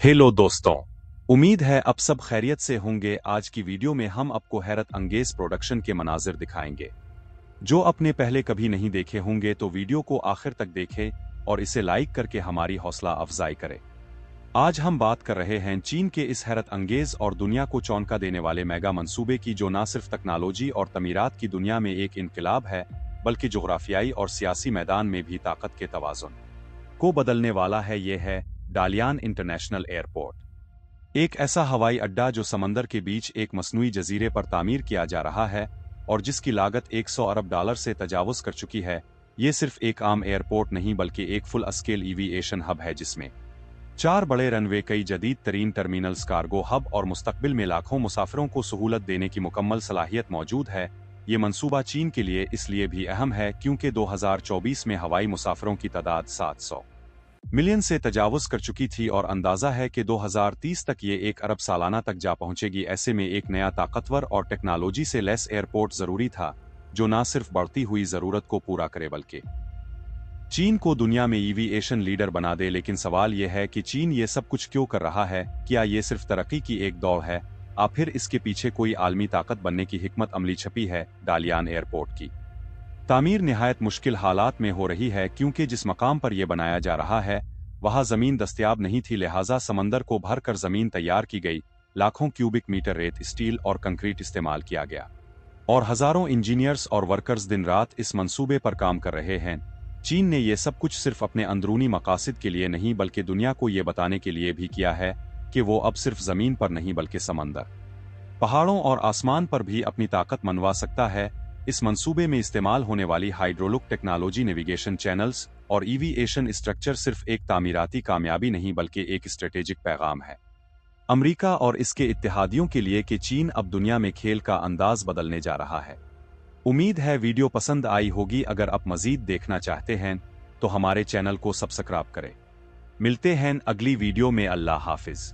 Hello दोस्तों, उम्मीद है अब सब खैरियत से होंगे। आज की वीडियो में हम आपको हैरत अंगेज प्रोडक्शन के मनाजिर दिखाएंगे जो आपने पहले कभी नहीं देखे होंगे। तो वीडियो को आखिर तक देखें और इसे लाइक करके हमारी हौसला अफजाई करें। आज हम बात कर रहे हैं चीन के इस हैरत अंगेज और दुनिया को चौंका देने वाले मेगा मंसूबे की, जो न सिर्फ टेक्नोलॉजी और तमीरात की दुनिया में एक इनकलाब है, बल्कि जोग्राफियाई और सियासी मैदान में भी ताकत के तवाज़ुन को बदलने वाला है। ये है डालियान इंटरनेशनल एयरपोर्ट, एक ऐसा हवाई अड्डा जो समंदर के बीच एक मसनूई जजीरे पर तामीर किया जा रहा है और जिसकी लागत 100 अरब डॉलर से तजावुज कर चुकी है। ये सिर्फ एक आम एयरपोर्ट नहीं बल्कि एक फुल स्केल एविएशन हब है, जिसमें 4 बड़े रनवे, कई जदीद तरीन टर्मिनल्स, कार्गो हब और मुस्तकबिल में लाखों मुसाफिरों को सहूलत देने की मुकम्मल सलाहियत मौजूद है। ये मंसूबा चीन के लिए इसलिए भी अहम है क्योंकि 2024 में हवाई मुसाफिरों की तादाद 700 मिलियन से तजावुज कर चुकी थी और अंदाजा है कि 2030 तक ये 1 अरब सालाना तक जा पहुंचेगी। ऐसे में एक नया ताकतवर और टेक्नोलॉजी से लैस एयरपोर्ट जरूरी था, जो न सिर्फ बढ़ती हुई जरूरत को पूरा करे बल्कि चीन को दुनिया में एविएशन लीडर बना दे। लेकिन सवाल यह है कि चीन ये सब कुछ क्यों कर रहा है? क्या ये सिर्फ तरक्की की एक दौड़ है या फिर इसके पीछे कोई आलमी ताकत बनने की हिकमत अमली छपी है? डालियान एयरपोर्ट की तामीर निहायत मुश्किल हालात में हो रही है क्योंकि जिस मकाम पर यह बनाया जा रहा है वहां जमीन दस्तयाब नहीं थी, लिहाजा समंदर को भर कर जमीन तैयार की गई। लाखों क्यूबिक मीटर रेत, स्टील और कंक्रीट इस्तेमाल किया गया और हजारों इंजीनियर्स और वर्कर्स दिन रात इस मंसूबे पर काम कर रहे हैं। चीन ने यह सब कुछ सिर्फ अपने अंदरूनी मकासद के लिए नहीं बल्कि दुनिया को यह बताने के लिए भी किया है कि वो अब सिर्फ जमीन पर नहीं बल्कि समंदर, पहाड़ों और आसमान पर भी अपनी ताकत मनवा सकता है। इस मंसूबे में इस्तेमाल होने वाली हाइड्रोलिक टेक्नोलॉजी, नेविगेशन चैनल्स और एविएशन स्ट्रक्चर सिर्फ एक तामीराती कामयाबी नहीं बल्कि एक स्ट्रेटेजिक पैगाम है अमेरिका और इसके इत्तेहादियों के लिए कि चीन अब दुनिया में खेल का अंदाज बदलने जा रहा है। उम्मीद है वीडियो पसंद आई होगी। अगर आप मजीद देखना चाहते हैं तो हमारे चैनल को सब्सक्राइब करें। मिलते हैं अगली वीडियो में। अल्लाह हाफिज।